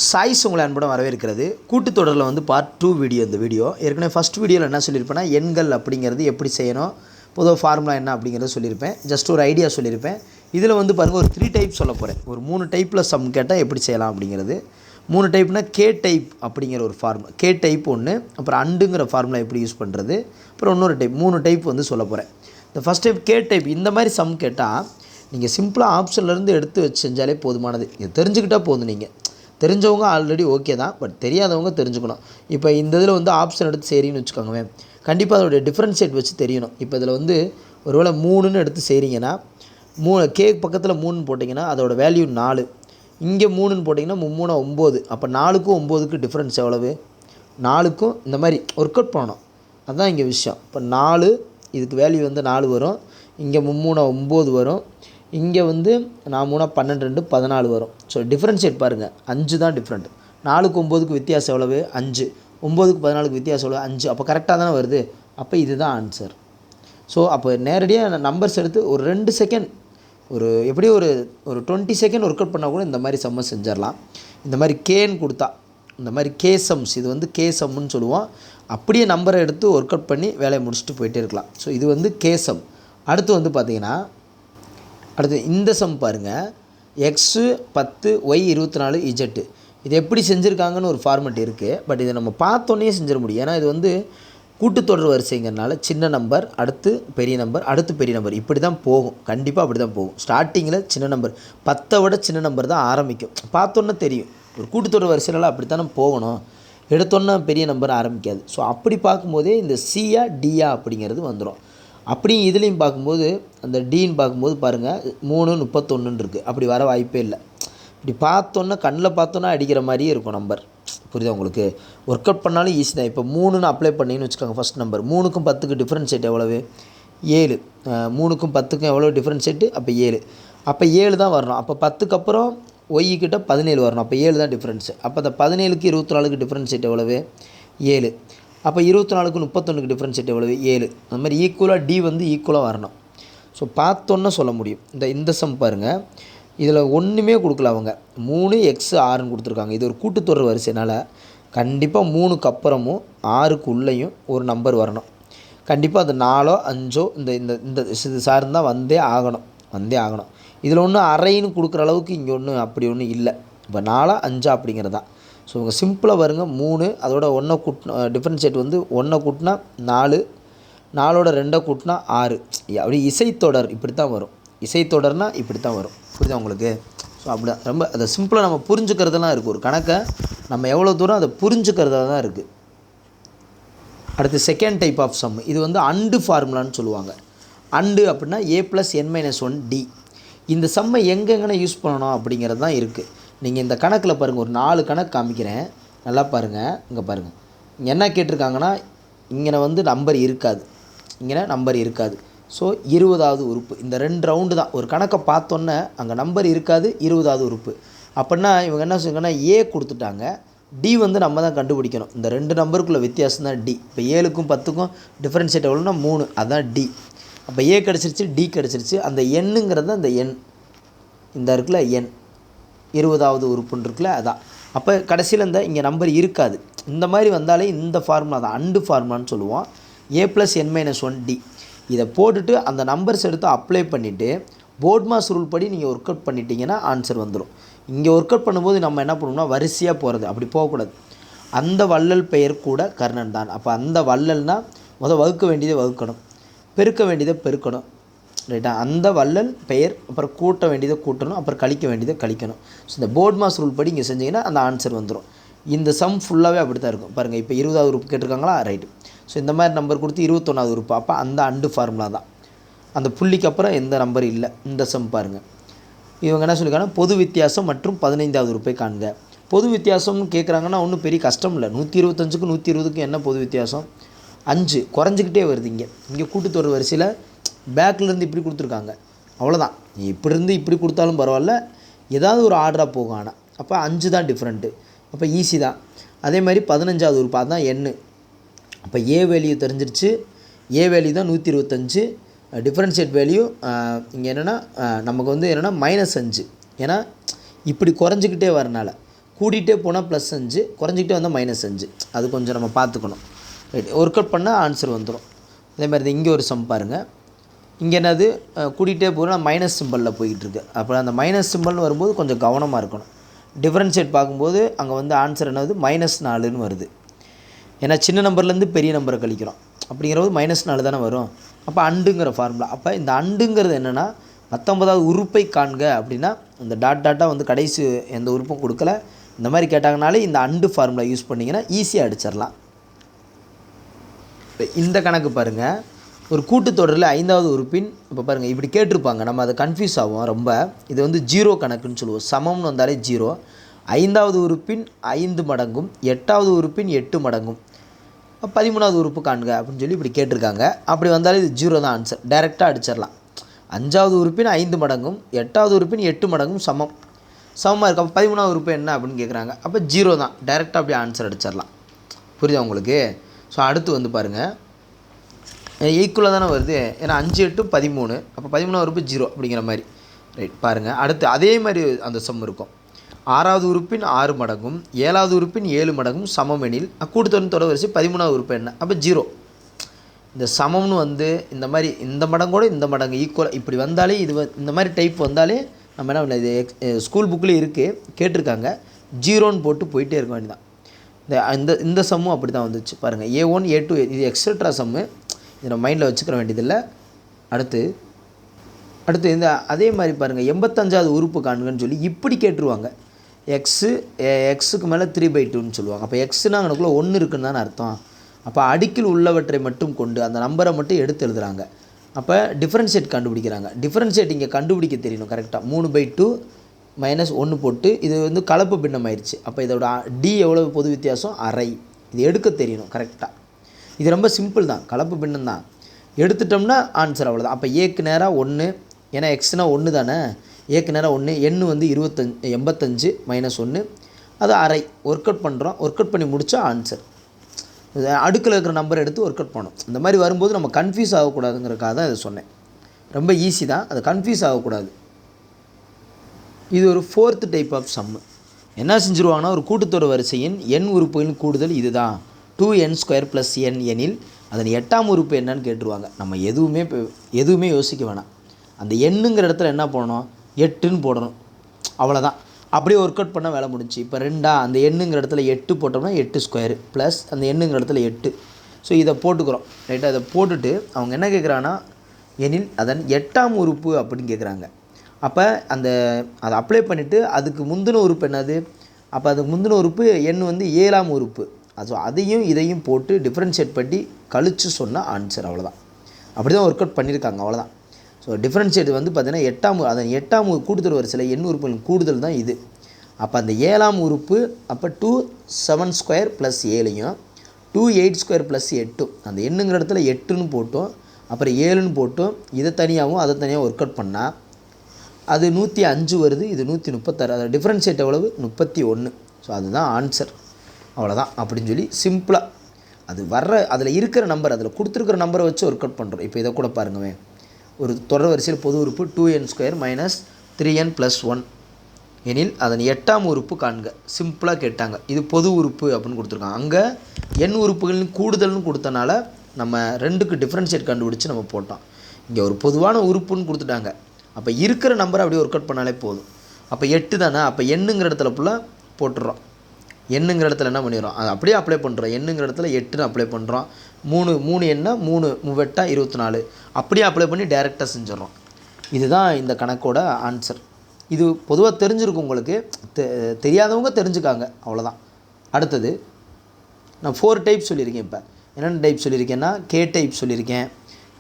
Choice உங்களை அன்புடன் வரவேற்கிறது. கூட்டுத்தொடரில் வந்து பார்ட் 2 வீடியோ. இந்த வீடியோ ஏற்கனவே ஃபஸ்ட் வீடியோவில் என்ன சொல்லியிருப்பேன்னா, எண்கள் அப்படிங்கிறது எப்படி செய்யணும், பொதுவாக ஃபார்முலா என்ன அப்படிங்கிறத சொல்லியிருப்பேன். ஜஸ்ட் ஒரு ஐடியா சொல்லியிருப்பேன். இதில் வந்து பாருங்கள், ஒரு 3 டைப் சொல்ல போகிறேன். ஒரு 3 டைப்பில் சம் கேட்டால் எப்படி செய்யலாம் அப்படிங்கிறது. 3 டைப்னால் கே டைப் அப்படிங்கிற ஒரு ஃபார்முலா, கே டைப் ஒன்று, அப்புறம் அண்டுங்கிற ஃபார்முலா எப்படி யூஸ் பண்ணுறது, அப்புறம் இன்னொரு டைப், 3 டைப் வந்து சொல்ல போகிறேன். இந்த ஃபஸ்ட் டைப் கே டைப். இந்த மாதிரி சம் கேட்டால் நீங்கள் சிம்பிளாக ஆப்ஷன்லேருந்து எடுத்து வச்சு செஞ்சாலே போதுமானது. இது தெரிஞ்சுக்கிட்டால் போதும். நீங்கள் தெரிஞ்சவங்க ஆல்ரெடி ஓகே தான், பட் தெரியாதவங்க தெரிஞ்சுக்கணும். இப்போ இந்த இதில் வந்து ஆப்ஷன் எடுத்து செய்கிறீங்கன்னு வச்சுக்கோங்க, கண்டிப்பாக அதோடைய டிஃப்ரென்ஷியேட் வச்சு தெரியணும். இப்போ இதில் வந்து ஒருவேளை 3ன்னு எடுத்து செய்கிறீங்கன்னா, கே பக்கத்தில் 3ன்னு போட்டிங்கன்னா அதோடய வேல்யூ 4, இங்கே 3ன்னு போட்டிங்கன்னா 3 9. அப்போ 4க்கும் 9க்கு டிஃப்ரென்ஸ் எவ்வளவு? 4க்கும் இந்த மாதிரி ஒர்க் அவுட் பண்ணணும். அதுதான் இங்கே விஷயம். இப்போ 4 இதுக்கு வேல்யூ வந்து 4 வரும், இங்கே 3 9 வரும், இங்கே வந்து 4 12 2 14 வரும். ஸோ டிஃப்ரென்ஷியேட் பாருங்கள், 5 தான் டிஃப்ரெண்ட். 4க்கு 9க்கு வித்தியாசம் எவ்வளவு? 5. 9க்கு 14க்கு வித்தியாசம் எவ்வளவு? 5. அப்போ கரெக்டாக தானே வருது. அப்போ இதுதான் ஆன்சர். ஸோ அப்போ நேரடியாக நம்பர்ஸ் எடுத்து ஒரு 2 செகண்ட், எப்படியும் ஒரு 20 செகண்ட் ஒர்க் அவுட் பண்ணால் கூட இந்த மாதிரி சம்மை செஞ்சிடலாம். இந்த மாதிரி கேன்னு கொடுத்தா, இந்த மாதிரி கே சம்ஸ், இது வந்து கே சம்முன்னு சொல்லுவோம். அப்படியே நம்பரை எடுத்து ஒர்க் அவுட் பண்ணி வேலையை முடிச்சுட்டு போயிட்டே இருக்கலாம். ஸோ இது வந்து கே சம். அடுத்து வந்து பார்த்திங்கன்னா, அடுத்து இந்த சம் பாருங்கள், எக்ஸு 10 ஒய் 24 இஜெட்டு. இது எப்படி செஞ்சுருக்காங்கன்னு ஒரு ஃபார்மெட் இருக்குது. பட் இதை நம்ம பார்த்தோன்னே செஞ்சிட முடியும். ஏன்னா இது வந்து கூட்டுத்தொடர் வரிசைங்கிறனால சின்ன நம்பர், அடுத்து பெரிய நம்பர், அடுத்து பெரிய நம்பர், இப்படி தான் போகும். கண்டிப்பாக அப்படி தான் போகும். ஸ்டார்டிங்கில் சின்ன நம்பர், 10 விட சின்ன நம்பர் தான் ஆரம்பிக்கும். பார்த்தோன்னே தெரியும். ஒரு கூட்டுத்தொடர் வரிசைனால அப்படி தானே போகணும். எடுத்தோன்னே பெரிய நம்பர் ஆரம்பிக்காது. ஸோ அப்படி பார்க்கும்போதே இந்த சியா டியா அப்படிங்கிறது வந்துடும். அப்படியும் இதுலேயும் பார்க்கும்போது, அந்த டீன்னு பார்க்கும்போது பாருங்கள், 3 31 இருக்குது. அப்படி வர வாய்ப்பே இல்லை. இப்படி பார்த்தோன்னா, கண்ணில் பார்த்தோன்னா அடிக்கிற மாதிரியே இருக்கும் நம்பர். புரியுதா உங்களுக்கு? ஒர்க் அவுட் பண்ணாலும் ஈஸி தான். இப்போ 3ன்னு அப்ளை பண்ணிங்கன்னு வச்சுக்கோங்க. ஃபஸ்ட் நம்பர் 3க்கும் 10க்கு டிஃப்ரென்ஷியேட் எவ்வளவு? 7. 3க்கும் 10க்கும் எவ்வளோ டிஃப்ரென்ஷியேட்டு? அப்போ 7. அப்போ 7 தான் வரணும். அப்போ 10க்கு அப்புறம் ஒய்கிட்ட 17 வரணும். அப்போ 7 தான் டிஃப்ரென்ஸு. அப்போ அந்த 17க்கு 24க்கு டிஃப்ரென்ஷியேட் எவ்வளவு? 7. அப்போ 24க்கு 31க்கு டிஃப்ரென்ஷியேட் எவ்வளவு? 7. அந்த மாதிரி ஈக்குவலாக டி வந்து ஈக்குவலாக வரணும். ஸோ பார்த்தோன்னே சொல்ல முடியும். இந்த சம் பாருங்கள், இதில் ஒன்றுமே கொடுக்கல அவங்க. 3 x 6ன்னு கொடுத்துருக்காங்க. இது ஒரு கூட்டுத்தொடர் வரிசைனால் கண்டிப்பாக 3க்கு அப்புறமும் 6க்கு உள்ளேயும் ஒரு நம்பர் வரணும். கண்டிப்பாக அது 4 5 இந்த இது சார்ந்தால் வந்தே ஆகணும். இதில் ஒன்றும் அரைன்னு கொடுக்குற அளவுக்கு இங்கே ஒன்றும் அப்படி ஒன்றும் இல்லை. இப்போ 4 5 அப்படிங்கிறது தான். ஸோ உங்கள் சிம்பிளாக வருங்க, 3 அதோட 1 கூட்டினா டிஃப்ரென்ஷியேட் வந்து 1 கூட்டினா 4, 4ஓட 2 கூட்டினா 6. அப்படி இசைத்தொடர் இப்படி தான் வரும். இசைத்தொடர்னால் இப்படி தான் வரும். புரியுதா உங்களுக்கு? ஸோ அப்படி தான் ரொம்ப அதை சிம்பிளாக நம்ம புரிஞ்சுக்கிறதுலாம் இருக்குது. ஒரு கணக்கை நம்ம எவ்வளோ தூரம் அதை புரிஞ்சுக்கிறதா தான் இருக்குது. அடுத்து செகண்ட் டைப் ஆஃப் சம். இது வந்து அண்டு ஃபார்முலான்னு சொல்லுவாங்க. அண்டு அப்படின்னா a + n - 1 d. இந்த சம்மை எங்கெங்கே யூஸ் பண்ணணும் அப்படிங்கிறது தான் இருக்குது. நீங்கள் இந்த கணக்கில் பாருங்கள், ஒரு 4 கணக்கு காமிக்கிறேன், நல்லா பாருங்கள். இங்கே பாருங்கள், இங்கே என்ன கேட்டிருக்காங்கன்னா, இங்கே வந்து நம்பர் இருக்காது. ஸோ 20வது உறுப்பு. இந்த 2 ரவுண்டு தான். ஒரு கணக்கை பார்த்தோன்னே அங்கே நம்பர் இருக்காது, 20வது உறுப்பு. அப்படின்னா இவங்க என்ன சொல்லுங்கன்னா, ஏ கொடுத்துட்டாங்க, டி வந்து நம்ம தான் கண்டுபிடிக்கணும். இந்த 2 நம்பருக்குள்ள வித்தியாசம் தான் டி. இப்போ 7க்கும் 10க்கும் டிஃப்ரென்ஷியேட் எவ்வளோன்னா 3, அதுதான் டி. அப்போ ஏ கிடச்சிருச்சு, டி கிடச்சிருச்சு. அந்த எண்ணுங்கிறது அந்த எண், இந்த இருக்குல்ல எண், 20வது உறுப்புன்னு இருக்குல்ல, அதான். அப்போ கடைசியில் இங்கே நம்பர் இருக்காது. இந்த மாதிரி வந்தாலே இந்த ஃபார்முலா தான் அண்டு ஃபார்முலான்னு சொல்லுவோம். a + n - 1 d. இதை போட்டுட்டு அந்த நம்பர்ஸ் எடுத்து அப்ளை பண்ணிவிட்டு போர்ட்மாஸ் ரூல் படி நீங்கள் ஒர்க் அவுட் பண்ணிட்டீங்கன்னா ஆன்சர் வந்துடும். இங்கே ஒர்க் அவுட் பண்ணும்போது நம்ம என்ன பண்ணணும்னா, வரிசையாக போகிறது, அப்படி போகக்கூடாது. அந்த வள்ளல் பெயர் கூட கர்ணன் தான். அப்போ அந்த வள்ளல்னால் வகுக்க வேண்டியதை வகுக்கணும், பெருக்க வேண்டியதை பெருக்கணும், ரைட்டா? அந்த வள்ளல் பெயர், அப்புறம் கூட்ட வேண்டியதை கூட்டணும், அப்புறம் கழிக்க வேண்டியதை கழிக்கணும். ஸோ இந்த போர்ட்மாஸ் ரூல் படி இங்கே செஞ்சிங்கன்னா அந்த ஆன்சர் வந்துடும். இந்த சம் ஃபுல்லாகவே அப்படி தான் இருக்கும். பாருங்கள், இப்போ 20வது உறுப்பு கேட்டிருக்காங்களா, ரைட்டு. ஸோ இந்த மாதிரி நம்பர் கொடுத்து 21வது உறுப்பு. அப்போ அந்த அண்டு ஃபார்முலா தான். அந்த புள்ளிக்கு அப்புறம் எந்த நம்பர் இல்லை. இந்த சம் பாருங்கள், இவங்க என்ன சொல்லியிருக்காங்கன்னா, பொது வித்தியாசம் மற்றும் 15வது உறுப்பை காண்க. பொது வித்தியாசம்னு கேட்குறாங்கன்னா ஒன்றும் பெரிய கஷ்டம் இல்லை. 125க்கும் 120க்கும் என்ன பொது வித்தியாசம்? 5. குறைஞ்சிக்கிட்டே வருது. இங்கே கூட்டுத்தொடர் வரிசையில் பேக்லேருந்து இப்படி கொடுத்துருக்காங்க, அவ்வளோதான். இப்படி இருந்து இப்படி கொடுத்தாலும் பரவாயில்ல, ஏதாவது ஒரு ஆர்டராக போகும். ஆனால் அப்போ 5 தான் டிஃப்ரெண்ட்டு. அப்போ ஈஸி தான். அதே மாதிரி 15வது உறுப்பு, அதுதான் எண்ணு. அப்போ ஏ வேல்யூ தெரிஞ்சிருச்சு. ஏ வேல்யூ தான் 125. டிஃப்ரென்ஷியேட் வேல்யூ இங்கே என்னென்னா நமக்கு வந்து என்னென்னா -5. ஏன்னா இப்படி குறைஞ்சிக்கிட்டே வரனால கூட்டிகிட்டே போனால் +5 குறைஞ்சிக்கிட்டே வந்தால் -5 அது கொஞ்சம் நம்ம பார்த்துக்கணும். ரைட், ஒர்க் அவுட் பண்ணால் ஆன்சர் வந்துடும். அதே மாதிரி இங்கே ஒரு சம் பாருங்கள். இங்கே என்னது கூட்டிகிட்டே போனால் மைனஸ் சிம்பிளில் போய்கிட்டு இருக்குது. அப்புறம் அந்த மைனஸ் சிம்பிள்னு வரும்போது கொஞ்சம் கவனமாக இருக்கணும். டிஃப்ரென்ஷியேட் பார்க்கும்போது அங்கே வந்து ஆன்சர் என்னது -4ன்னு வருது. ஏன்னா சின்ன நம்பர்லேருந்து பெரிய நம்பரை கழிக்கிறோம். அப்படிங்கிறபோது -4 தானே வரும். அப்போ அண்டுங்கிற ஃபார்முலா. அப்போ இந்த அண்டுங்கிறது என்னென்னா 19வது உறுப்பை காண்க அப்படின்னா இந்த டாட்டாக வந்து கடைசி எந்த உறுப்பும் கொடுக்கல. இந்த மாதிரி கேட்டாங்கனாலே இந்த அண்டு ஃபார்முலா யூஸ் பண்ணிங்கன்னா ஈஸியாக அடிச்சிடலாம். இந்த கணக்கு பாருங்கள். ஒரு கூட்டுத்தொடரில் 5வது உறுப்பின் இப்போ பாருங்கள் இப்படி கேட்டிருப்பாங்க. நம்ம அதை கன்ஃபியூஸ் ஆகும் ரொம்ப. இது வந்து 0 கணக்குன்னு சொல்லுவோம். சமம்னு வந்தாலே 0. 5வது உறுப்பின் 5 மடங்கும் 8வது உறுப்பின் 8 மடங்கும் 13வது உறுப்பு காண்க அப்படின்னு சொல்லி இப்படி கேட்டிருக்காங்க. அப்படி வந்தாலே இது 0 தான் ஆன்சர். டைரெக்டாக அடிச்சிடலாம். 5வது உறுப்பின் 5 மடங்கும் 8வது உறுப்பின் 8 மடங்கும் சமமாக இருக்குது. அப்போ 13வது உறுப்பு என்ன அப்படின்னு கேட்குறாங்க. அப்போ 0 தான். டைரெக்டாக அப்படியே ஆன்சர் அடிச்சிடலாம். புரியுதா உங்களுக்கு? ஸோ அடுத்து வந்து பாருங்கள், ஈக்குவலாக தானே வருது. ஏன்னா 5 8 13. அப்போ 13வது உறுப்பு 0 அப்படிங்கிற மாதிரி. ரைட், பாருங்கள். அடுத்து அதே மாதிரி அந்த சம் இருக்கும். 6வது உறுப்பின் 6 மடங்கும் 7வது உறுப்பின் 7 மடங்கும் சமம் எனில் கூட்டுத்தொடரின் தொடர்வரிசை 13வது உறுப்பு என்ன? அப்போ 0. இந்த சமம்னு வந்து இந்த மாதிரி இந்த மடங்கோடு இந்த மடங்கு ஈக்குவல் இப்படி வந்தாலே இது இந்த மாதிரி டைப் வந்தாலே நம்ம என்ன பண்ண, இது ஸ்கூல் புக்கில் இருக்குது, கேட்டிருக்காங்க. 0ன்னு போட்டு போயிட்டே இருக்க வேண்டியதான். இந்த சம்மும் அப்படி தான் வந்துச்சு பாருங்கள். A1 A2 இது எக்ஸட்ரா சம்மு. இதை நம்ம மைண்டில் வச்சுக்கிற வேண்டியதில்லை. அடுத்து இந்த அதே மாதிரி பாருங்கள், 85வது உறுப்பு காண்கன்னு சொல்லி இப்படி கேட்டுருவாங்க. எக்ஸுக்கு மேலே 3/2ன்னு சொல்லுவாங்க. அப்போ எக்ஸ்னா அங்கனுக்குள்ளே 1 இருக்குன்னு தானே அர்த்தம். அப்போ அடுக்கில் உள்ளவற்றை மட்டும் கொண்டு அந்த நம்பரை மட்டும் எடுத்து எழுதுகிறாங்க. அப்போ டிஃப்ரென்ஷியேட் கண்டுபிடிக்கிறாங்க. டிஃப்ரென்ஷியேட் இங்கே கண்டுபிடிக்க தெரியணும் கரெக்டாக. 3/2 -1 போட்டு இது வந்து கலப்பு பின்னம் ஆயிடுச்சு. அப்போ இதோட டி எவ்வளோ பொது வித்தியாசம்? அரை. இது எடுக்க தெரியணும் கரெக்டாக. இது ரொம்ப சிம்பிள் தான், கலப்பு பின்னம் தான். எடுத்துட்டோம்னா ஆன்சர் அவ்வளோதான். அப்போ ஏக்கு நேராக 1, ஏன்னா எக்ஸ்னால் 1 தானே. ஏக்கு நேராக 1, எண்ணு வந்து 85 -1 அது அரை. ஒர்க் அவுட் பண்ணுறோம். ஒர்க் அவுட் பண்ணி முடித்தா ஆன்சர். அடுக்கில் இருக்கிற நம்பர் எடுத்து ஒர்க் அவுட் பண்ணணும். இந்த மாதிரி வரும்போது நம்ம கன்ஃபியூஸ் ஆகக்கூடாதுங்கிறக்காக தான் இதை சொன்னேன். ரொம்ப ஈஸி தான், அது கன்ஃபியூஸ் ஆகக்கூடாது. இது ஒரு 4th டைப் ஆஃப் சம்மு. என்ன செஞ்சுருவாங்கன்னா, ஒரு கூட்டுத்தொடர் வரிசையின் எண் உறுப்புகளின் கூடுதல் இதுதான் 2n² + n எனில் அதன் 8ஆம் உறுப்பு என்னன்னு கேட்டுருவாங்க. நம்ம எதுவுமே யோசிக்க வேணாம். அந்த எண்ணுங்கிற இடத்துல என்ன பண்ணணும்? 8ன்னு போடணும். அவ்வளோதான். அப்படியே ஒர்க் அவுட் பண்ணால் வேலை முடிஞ்சு. இப்போ 2 அந்த எண்ணுங்கிற இடத்துல 8 போட்டோம்னா 8² ப்ளஸ் அந்த எண்ணுங்கிற இடத்துல 8. ஸோ இதை போட்டுக்கிறோம். ரைட்டாக இதை போட்டுட்டு அவங்க என்ன கேட்குறாங்கன்னா, எனில் அதன் 8ஆம் உறுப்பு அப்படின்னு கேட்குறாங்க. அப்போ அதை அப்ளை பண்ணிவிட்டு அதுக்கு முந்தின உறுப்பு என்னது? அப்போ அதுக்கு முந்தின உறுப்பு எண் வந்து 7ஆம் உறுப்பு. ஸோ அதையும் இதையும் போட்டு டிஃப்ரென்ஷியேட் பண்ணி கழித்து சொன்னால் ஆன்சர். அவ்வளோதான். அப்படி தான் ஒர்க் அவுட் பண்ணியிருக்காங்க. அவ்வளோதான். ஸோ டிஃப்ரென்ஷியேட் வந்து பார்த்திங்கன்னா அதன் 8ஆம் கூட்டுத்தொடர் வரிசையில் எண் உறுப்புகளின் கூடுதல் தான் இது. அப்போ அந்த 7ஆம் உறுப்பு அப்போ 2 7² + 7யும் 2 8² + 8. அந்த எண்ணுங்கிற இடத்துல 8ன்னு போட்டோம், அப்புறம் 7ன்னு போட்டோம். இதை தனியாகவும் அதை தனியாக ஒர்க் அவுட் பண்ணால் அது 105 வருது. இது 136. அதை டிஃப்ரென்ஷியேட் எவ்வளவு? 31. ஸோ அதுதான் ஆன்சர். அவ்வளோதான். அப்படின்னு சொல்லி சிம்பிளாக அது அதில் இருக்கிற நம்பர், அதில் கொடுத்துருக்கிற நம்பரை வச்சு ஒர்க் அவுட் பண்ணுறோம். இப்போ இதை கூட பாருங்கள். ஒரு தொடர் வரிசையில் பொது உறுப்பு 2n² - 3n + 1 எனில் அதன் 8ஆம் உறுப்பு காண்க. சிம்பிளாக கேட்டாங்க. இது பொது உறுப்பு அப்படின்னு கொடுத்துருக்காங்க. அங்கே எண் உறுப்புகளின் கூடுதல்னு கொடுத்தனால நம்ம 2க்கு டிஃப்ரென்ஷியேட் கண்டுபிடிச்சி நம்ம போட்டோம். இங்கே ஒரு பொதுவான உறுப்புன்னு கொடுத்துட்டாங்க. அப்போ இருக்கிற நம்பரை அப்படியே ஒர்க் அவுட் பண்ணாலே போதும். அப்போ 8 தானே. அப்போ எண்ணுங்கிற இடத்துல ஃபுல்லாக போட்டுடுறோம். எண்ணுங்கிற இடத்துல என்ன பண்ணிடுறோம்? அது அப்படியே அப்ளை பண்ணுறோம். எண்ணுங்கிற இடத்துல 8ன்னு அப்ளை பண்ணுறோம். 3 எண்ணா 3 8 24 அப்படியே அப்ளை பண்ணி டைரெக்டாக செஞ்சிடறோம். இதுதான் இந்த கணக்கோட ஆன்சர். இது பொதுவாக தெரிஞ்சிருக்கும் உங்களுக்கு. தெரியாதவங்க தெரிஞ்சுக்காங்க. அவ்வளோதான். அடுத்தது நான் 4 டைப் சொல்லியிருக்கேன். இப்போ என்னென்ன டைப் சொல்லியிருக்கேன்னா, கே டைப் சொல்லியிருக்கேன்.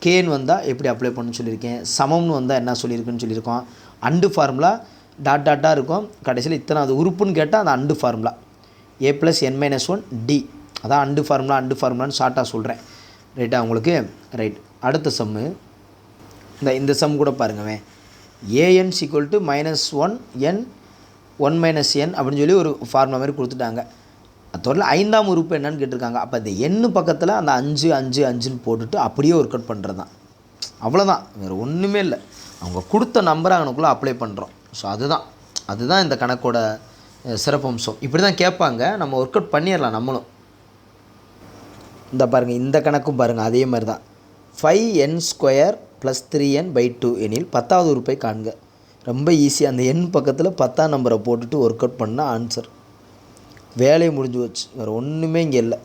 கேன்னு வந்தால் எப்படி அப்ளை பண்ணணும்னு சொல்லியிருக்கேன். சமம்னு வந்தால் என்ன சொல்லியிருக்குன்னு சொல்லியிருக்கோம். அண்டு ஃபார்முலா டாட்டாக இருக்கும். கடைசியில் இத்தனாவது உறுப்புன்னு கேட்டால் அந்த and formula a + n - 1 d. அதான் அண்டு ஃபார்முலான்னு ஷார்ட்டாக சொல்கிறேன். ரைட்டா உங்களுக்கு? ரைட். அடுத்த சம்மு இந்த சம் கூட பாருங்கவே. an = -1 n 1 - n அப்படின்னு சொல்லி ஒரு ஃபார்முலா மாதிரி கொடுத்துட்டாங்க. அதோட 5ஆம் உறுப்பு என்னன்னு கேட்டிருக்காங்க. அப்போ இந்த எண்ணு பக்கத்தில் அந்த 5 5 5ன்னு போட்டுட்டு அப்படியே ஒர்க் அவுட் பண்ணுறது தான். அவ்வளோதான். வேறு ஒன்றுமே இல்லை. அவங்க கொடுத்த நம்பரை அவனுக்குள்ளே அப்ளை பண்ணுறோம். ஸோ அதுதான் இந்த கணக்கோட சிறப்பம்சம் இப்படி தான் கேட்பாங்க. நம்ம ஒர்க் அவுட் பண்ணிடலாம் நம்மளும். இந்த பாருங்கள், இந்த கணக்கும் பாருங்கள், அதே மாதிரி தான். 5n² + 3n/2 எனில் 10வது உறுப்பை காண்க. ரொம்ப ஈஸி. அந்த எண் பக்கத்தில் 10ஆம் நம்பரை போட்டுட்டு ஒர்க் அவுட் பண்ணால் ஆன்சர். வேலையை முடிஞ்சு வச்சு, வேறு ஒன்றுமே இங்கே இல்லை.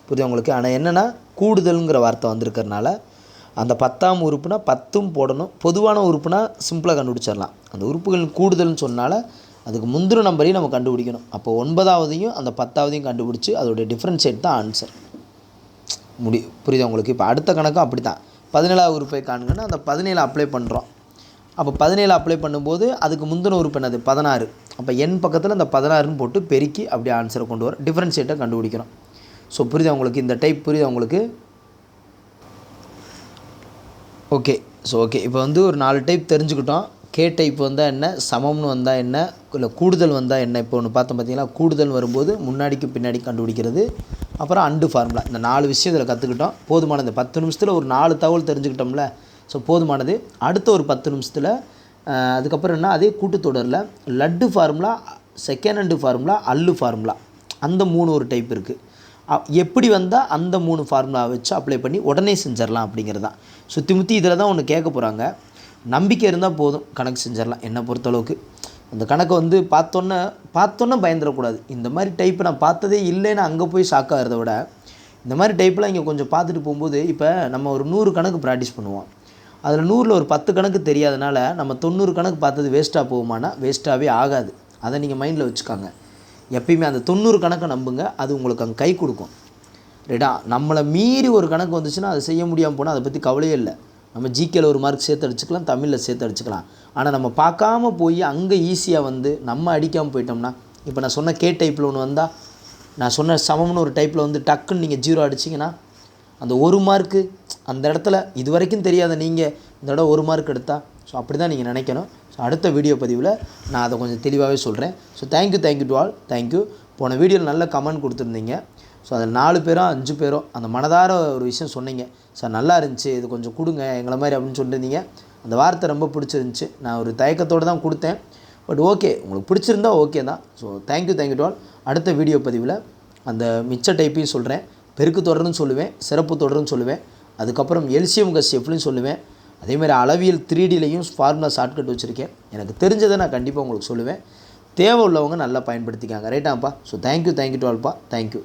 புரியுது உங்களுக்கு? ஆனால் என்னென்னா கூடுதல்ங்கிற வார்த்தை வந்திருக்கிறதுனால அந்த 10ஆம் உறுப்புனா 10ம் போடணும். பொதுவான உறுப்புனா சிம்பிளாக கண்டுபிடிச்சிடலாம். அந்த உறுப்புகள் கூடுதல்னு சொன்னால் அதுக்கு முந்தின நம்பரையும் நம்ம கண்டுபிடிக்கணும். அப்போ 9ஆவதையும் அந்த 10ஆவதையும் கண்டுபிடிச்சி அதோடைய டிஃப்ரென்ஷியேட் தான் ஆன்சர். புரியுது உங்களுக்கு? இப்போ அடுத்த கணக்கும் அப்படி தான். 17ஆவது உறுப்பை காணுங்கன்னா அந்த 17 அப்ளை பண்ணுறோம். அப்போ 17 அப்ளை பண்ணும்போது அதுக்கு முந்தின உறுப்பு என்னது? 16. அப்போ என் பக்கத்தில் அந்த 16ன்னு போட்டு பெருக்கி அப்படியே ஆன்சரை கொண்டு வர டிஃப்ரென்ஷியேட்டை கண்டுபிடிக்கிறோம். ஸோ புரியுது உங்களுக்கு? இந்த டைப் புரியுது உங்களுக்கு? ஓகே. ஸோ ஓகே, இப்போ வந்து ஒரு 4 டைப் தெரிஞ்சுக்கிட்டோம். கே டைப் வந்தால் என்ன, சமம்னு வந்தால் என்ன, இல்லை கூடுதல் வந்தால் என்ன. இப்போ ஒன்று பார்த்தோம் பார்த்தீங்களா, கூடுதல் வரும்போது முன்னாடிக்கு பின்னாடி கண்டுபிடிக்கிறது, அப்புறம் அண்டு ஃபார்முலா. இந்த 4 விஷயம் இதில் கற்றுக்கிட்டோம். போதுமானது. 10 நிமிஷத்தில் ஒரு 4 தகவல் தெரிஞ்சுக்கிட்டோம்ல. ஸோ போதுமானது. அடுத்த ஒரு 10 நிமிஷத்தில் அதுக்கப்புறம் என்ன, அதே கூட்டுத்தொடரில் லட்டு ஃபார்முலா, செகண்ட் ஹண்டு ஃபார்முலா, அல்லு ஃபார்முலா, அந்த 3 ஒரு டைப் இருக்குது. எப்படி வந்தால் அந்த 3 ஃபார்முலா வச்சு அப்ளை பண்ணி உடனே செஞ்சிடலாம் அப்படிங்கிறது தான். சுற்றி முற்றி இதில் தான் ஒன்று கேட்க போகிறாங்க. நம்பிக்கை இருந்தால் போதும், கணக்கு செஞ்சிடலாம் என்னை பொறுத்தளவுக்கு. அந்த கணக்கை வந்து பார்த்தோன்னே பயந்துடக்கூடாது. இந்த மாதிரி டைப்பு நான் பார்த்ததே இல்லைன்னு அங்கே போய் ஷாக்காகிறத விட, இந்த மாதிரி டைப்லாம் இங்கே கொஞ்சம் பார்த்துட்டு போகும்போது, இப்போ நம்ம ஒரு 100 கணக்கு ப்ராக்டிஸ் பண்ணுவோம். அதில் 100ல் ஒரு 10 கணக்கு தெரியாதனால நம்ம 90 கணக்கு பார்த்தது வேஸ்ட்டாக போகுமானா வேஸ்ட்டாகவே ஆகாது. அதை நீங்கள் மைண்டில் வச்சுக்காங்க. எப்பயுமே அந்த 90 கணக்கை நம்புங்க, அது உங்களுக்கு அங்கே கை கொடுக்கும். ரைட்டா? நம்மளை மீறி ஒரு கணக்கு வந்துச்சுன்னா அதை செய்ய முடியாமல் போனால் அதை பற்றி கவலையே இல்லை. நம்ம ஜிகேல ஒரு மார்க் சேர்த்து அடிச்சுக்கலாம், தமிழில் சேர்த்து அடிச்சுக்கலாம். ஆனால் நம்ம பார்க்காம போய் அங்கே ஈஸியாக வந்து நம்ம அடிக்காமல் போயிட்டோம்னா, இப்போ நான் சொன்ன கே டைப்பில் ஒன்று வந்தால், நான் சொன்ன சமம்னு ஒரு டைப்பில் வந்து டக்குன்னு நீங்கள் 0 அடிச்சிங்கன்னா அந்த 1 மார்க்கு அந்த இடத்துல இது வரைக்கும் தெரியாத நீங்கள் இந்த இடம் 1 மார்க் எடுத்தால், ஸோ அப்படி தான் நீங்கள் நினைக்கணும். ஸோ அடுத்த வீடியோ பதிவில் நான் அதை கொஞ்சம் தெளிவாகவே சொல்கிறேன். So thank you to all. Thank you. போன வீடியோவில் நல்ல கமெண்ட் கொடுத்துருந்தீங்க. ஸோ அதில் 4 பேரோ 5 பேரோ அந்த மனதார ஒரு விஷயம் சொன்னீங்க. சார் நல்லா இருந்துச்சு, இது கொஞ்சம் கொடுங்க எங்களை மாதிரி அப்படின்னு சொல்லியிருந்தீங்க. அந்த வார்த்தை ரொம்ப பிடிச்சிருந்துச்சி. நான் ஒரு தயக்கத்தோடு தான் கொடுத்தேன். பட் ஓகே, உங்களுக்கு பிடிச்சிருந்தா ஓகே தான். So thank you to all. அடுத்த வீடியோ பதிவில் அந்த மிச்ச டைப்பையும் சொல்கிறேன். பெருக்கு தொடர்னு சொல்லுவேன், சிறப்பு தொடர்னு சொல்லுவேன், அதுக்கப்புறம் எல்சிஎம் கசிஎஃப்லையும் சொல்லுவேன். அதேமாதிரி அளவியல் 3Dலையும் ஃபார்முலா ஷார்ட்கட் வச்சுருக்கேன். எனக்கு தெரிஞ்சதை நான் கண்டிப்பாக உங்களுக்கு சொல்லுவேன். தேவை உள்ளவங்க நல்லா பயன்படுத்திக்காங்க. ரைட்டாப்பா? ஸோ தேங்க்யூ டு ஆல்ப்பா. தேங்க்யூ.